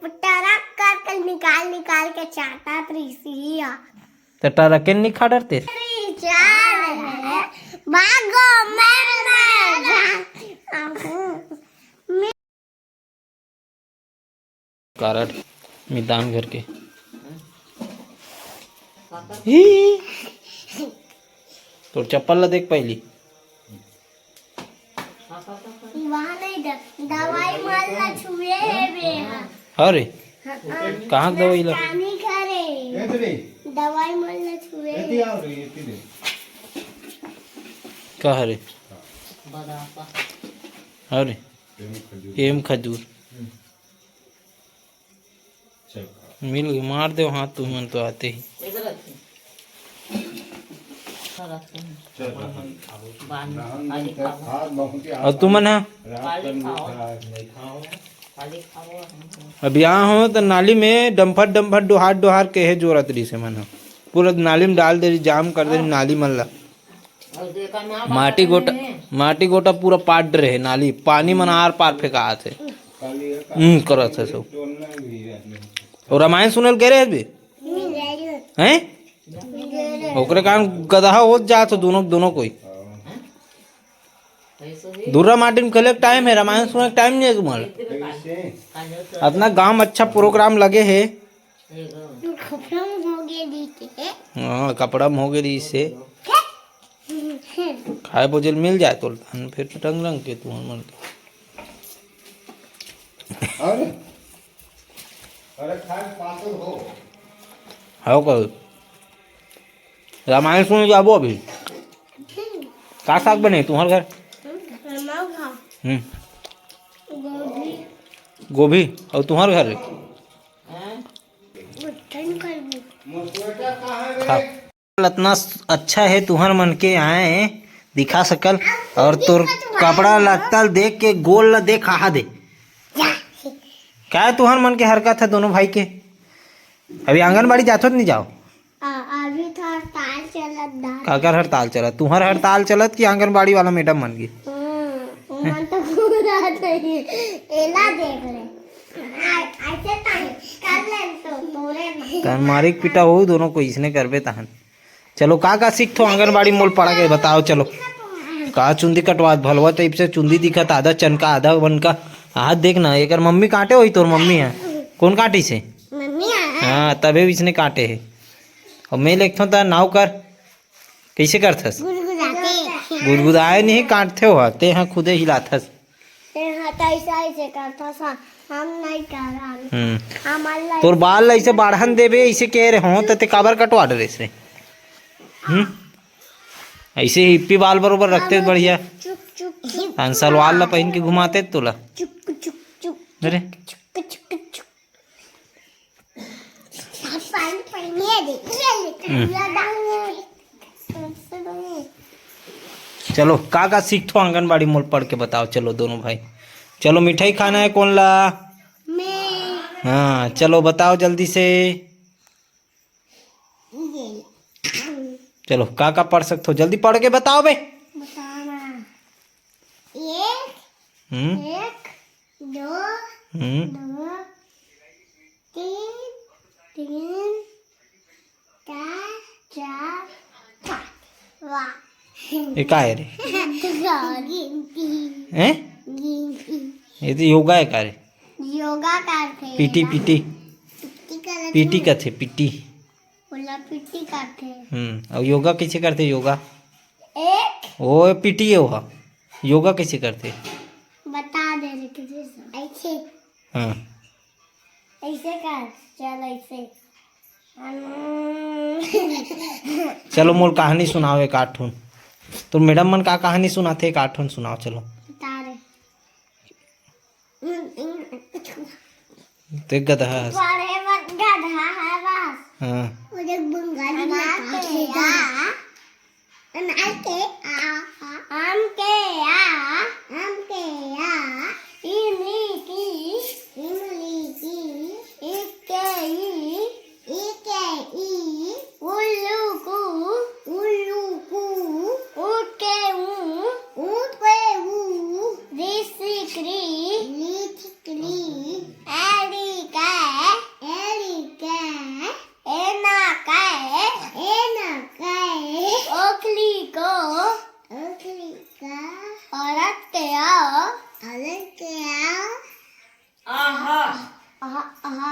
Truck कर निकाल निकाल के चाटा त्रिसिया तो टरके नहीं खा डरते भागो मैं कारट मैदान घर के तो चप्पल ला देख पहली वहाँ नहीं दवाई मारना छुए है बे अरे कहाँ दवाई ला नहीं करे दवाई मारना छुए कहाँ रे अरे एम खजूर मिल गई मार दो हाथ तुम मन तो आते ही और तुमन है अब यहाँ हो तो नाली में डम्फर डम्फर डोहार डोहार के है जोरत रही से मन पूरा नाली में डाल दे जाम कर दे नाली मन ला माटी गोटा पूरा पाट रहे नाली पानी मन आर पार फेंका थे करत है सब और रामायण सुनल के रहे हैं ओकरे कारण गधा हो जा तो दोनों कोई दूरा माटी में खेले टाइम है रामायण सुनने का टाइम नहीं है तुम्हारा अपना गांव अच्छा प्रोग्राम लगे है हाँ कपड़ा में हो गए इससे खाए भोजन मिल जाए तो फिर टंग रंग के तुम्हारे मन के हाँ कहो रामायण सुन जाबो अभी का साग बने तुम्हारे घर गोभी और तुम्हारे घर इतना अच्छा है तुम्हार मन के आए दिखा सकल और तोर कपड़ा लगता देख के गोल देख कहा दे क्या है तुम्हार मन के हरकत है दोनों भाई के अभी आंगनबाड़ी जातो नहीं जाओ अभी तो हड़ताल चलत काकर हड़ताल चलत तुम्हार हड़ताल चलत कि आंगनबाड़ी वाला मैडम मन गई मन तो पूरा नहीं एला देख ले ऐसे कर ले तो तोरे तन मारे पिटा हो दोनों को इसने करबे तहन चलो का सीख तो आंगनबाड़ी मोल पड़ा के बताओ चलो का चुंदी कटवा भलवा टाइप से चुंदी दिखत आधा चनका आधा वन का हाथ देखना एक मम्मी काटे हुई तोर मम्मी है कौन काटी से मम्मी हाँ तबे इसने काटे है और मैं लिखता था नाव कर कैसे करथस गुदगुदाए नहीं काटते हो ते हाँ खुदे हिलाथस ऐसे करता सा हम नहीं कर तोर बाल ऐसे बाढ़न देबे ऐसे कह रहे हो ते काबर कटवा डरे से ऐसे हिप्पी बाल बरोबर रखते बढ़िया सलवार ला पहन के घुमाते तोला अरे चलो का सीख तो आंगनबाड़ी मोल पढ़ के बताओ चलो दोनों भाई चलो मिठाई खाना है कौन ला हाँ चलो बताओ जल्दी से चलो का पढ़ सकते हो जल्दी पढ़ के बताओ बे बताना एक दो दो तीन चार चार पाँच वाह ये का है रे हैं ये तो योगा है का रे योगा करते पीटी पीटी पीटी का थे पीटी पिट्टी करते और योगा कैसे करते योगा एक ओ पीटी है वो योगा कैसे करते बता दे ऐसे हाँ ऐसे कर चल ऐसे चलो मोल कहानी सुनाओ एक आठून तो मैडम मन का कहानी सुनाते एक आठून सुनाओ चलो बता रहे तो गधा है गधा है बस हाँ मुझे बंगाली में काटेगा आम के इमली की इके उल्लू को ऊँट के ऋषिक्री एड़ी का आहा आहा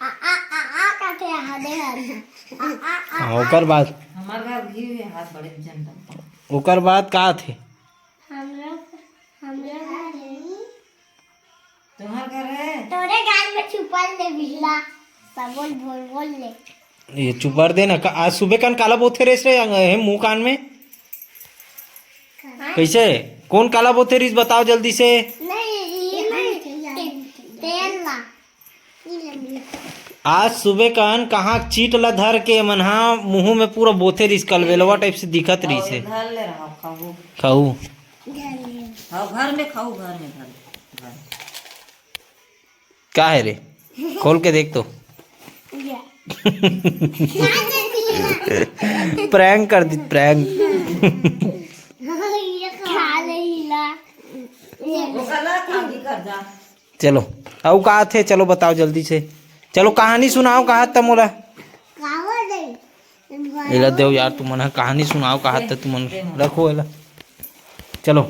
आ काटे हादे हादे ओकर बाद हमार घर घी हाथ बड़े जनता ओकर बाद का थे हमरा तुम्हार घर है तोरे गाल में छुपल ले बिल्ला सब बोल ले ये चुपर दे ना आज सुबह कान काला बोथे रेस रे है मुंह कान में कैसे कौन काला बोथे रिस बताओ जल्दी से। नहीं तेल ला आज सुबह कान कहाँ चीट ला धर के मनहा मुंह में पूरा बोथे रिस कलवेलवा टाइप से दिखत रही से घर ले रहा खाऊ खाऊ खाओ घर में खाऊ घर में घर क्या है रे खोल के देख तो प्रैंक कर दी प्रैंक खा लेला वो कला खाली कर जा चलो अब कहा थे चलो बताओ जल्दी से चलो कहानी सुनाओ कहा था मोला काहो दे एला देव यार तुम मन कहानी सुनाओ कहा था तुम रखो एला चलो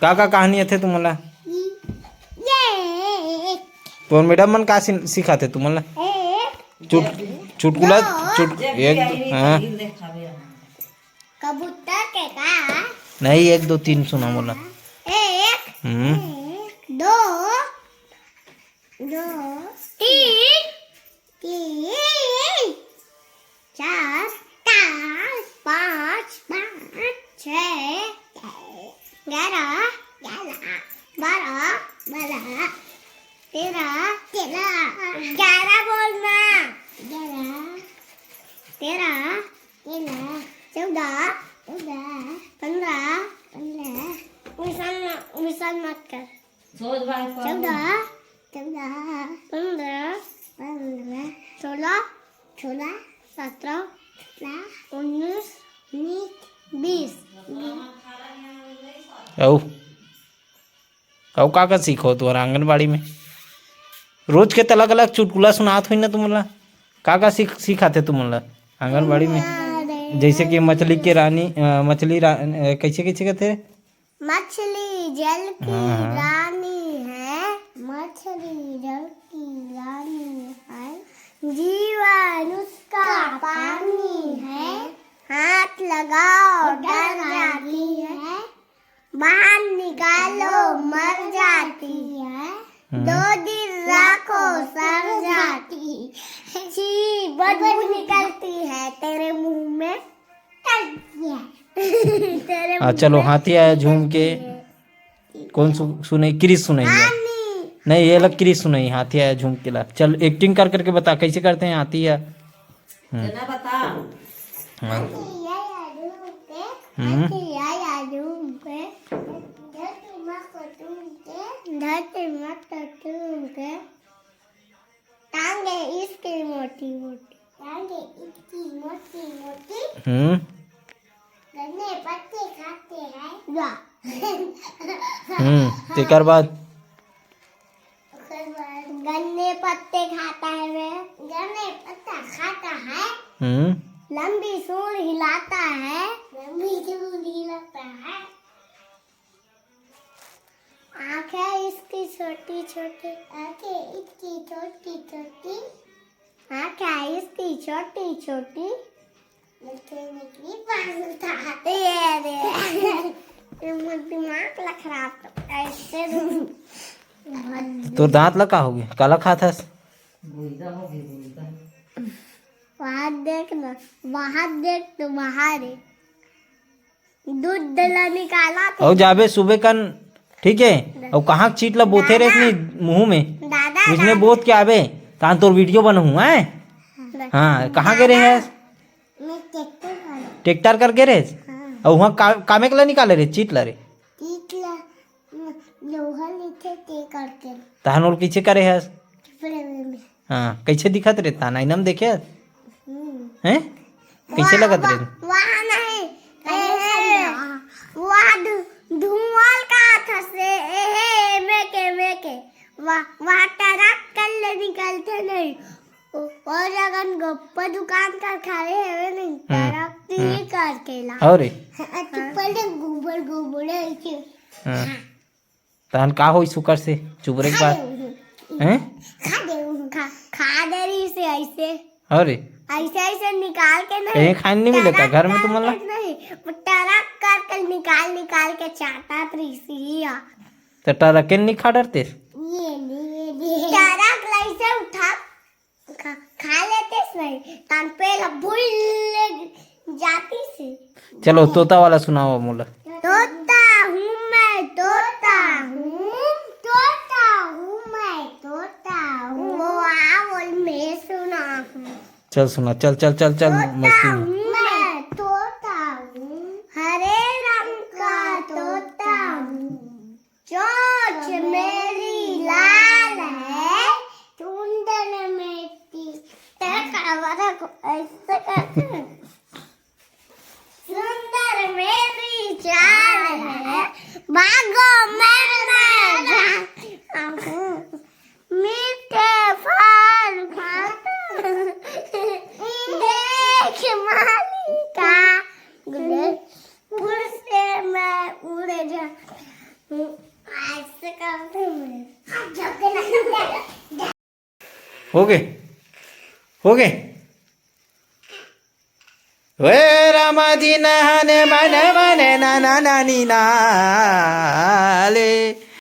का कहानी थे तुमला ये तो मैडम मन का सिखाते तुमला चुटकुला एक हाँ कबूतर के का नहीं 1 2 3 सुना मोला एक दो तीन चार पाँच छः 11 12 13 11 बोलना 13 14 15 मिशन मत कर सोच भाई 14 15 16 17 19 20 औ का सीखो तोहर आंगनबाड़ी में रोज के अलग अलग चुटकुला सुनात हुई ना तुमला का सिखाते तुमला आंगनबाड़ी में जैसे कि मछली के रानी कैसे कहते मछली जल की रानी है मछली जल की रानी है जीवन उसका पानी है हाथ लगाओ डर जाती है बाहर निकालो मर जाती है 2 दिन रखो सर जाती छी बदबू निकलती है तेरे मुंह में तेरे चलो हाथी आया झूम के कौन सुने क्रिस सुनाइए नहीं ये अलग क्रिस सुनाई हाथी आया झूम के ला चल एक्टिंग कर करके बता कैसे करते हैं हाथी आया जना बता हाँ टांगे इसकी मोटी मोटी टांगे इसकी मोटी मोटी गन्ने पत्ते खाते हैं तेकर बाद गन्ने पत्ते खाता है वे गन्ने पत्ता खाता है लंबी सूंड हिलाता है लंबी सूंड हिलाता है आंखें इसकी छोटी छोटी आंखें इसकी छोटी छोटी आंखें इसकी छोटी छोटी निकली पागलता ये दिमाग ला खराब ऐसे तो दांत लगा हो गया काला खाता बुईदा हो गई बुईदा वहाँ देख ना वहाँ देख तो बाहर है दूध दला निकाला और जाबे सुबह कन ठीक है और कहाँ चीट ला बोथे रे अपनी मुंह में दादा उसने बोत के आवे तान तोर वीडियो बनहूँ है हाँ कहाँ गए रहे मैं ट्रैक्टर वाला ट्रैक्टर कर गए रहे और वहाँ कामे के ला निकाले रे चीट ला रे इतला लोहा नीचे ते करके तहन और पीछे करे है फ्रेम में हाँ कैसे दिखत रे ताना इनम देखे हैं कैसे लगत रे वहाँ नहीं वहाँ धुआं का था से मेके वहाँ टरक कर ले निकलते नहीं और अगर गप्पा दुकान का खड़े है नहीं टरक ही करके ला और रे पहले गोबर है तहन का होई सुकर से चुबरे के बाद हैं? खा दे रही से ऐसे अरे ऐसे ऐसे निकाल के नहीं कहीं खाने नहीं मिलता घर में तुम लोग? नहीं वो टरक कर निकाल निकाल के चाटा रही तो टरके नहीं खा डरते? ये टरक ऐसे उठा खा लेते नहीं तन पे भूल जाती से। चलो तोता वाला सुनाओ मोला। तोता हूँ मैं तोता हूँ मैं तोता हूँ वो बोल मैं सुना हूँ। चल सुना चल चल चल चल मस्ती में। मैं तोता हूँ हरे रंग का तोता हूँ चोंच मेरी लाल है चुंदन मेरी ऐसे करते सुंदर मेरी चाल है भागो मैं जाता हूँ मीठे फल खाता देख मालिका गुड़ से मैं उड़ जा ऐसे करते हैं। हो गए हो गए। वे रामा जी नहाने बने बने ना ना नानी नाले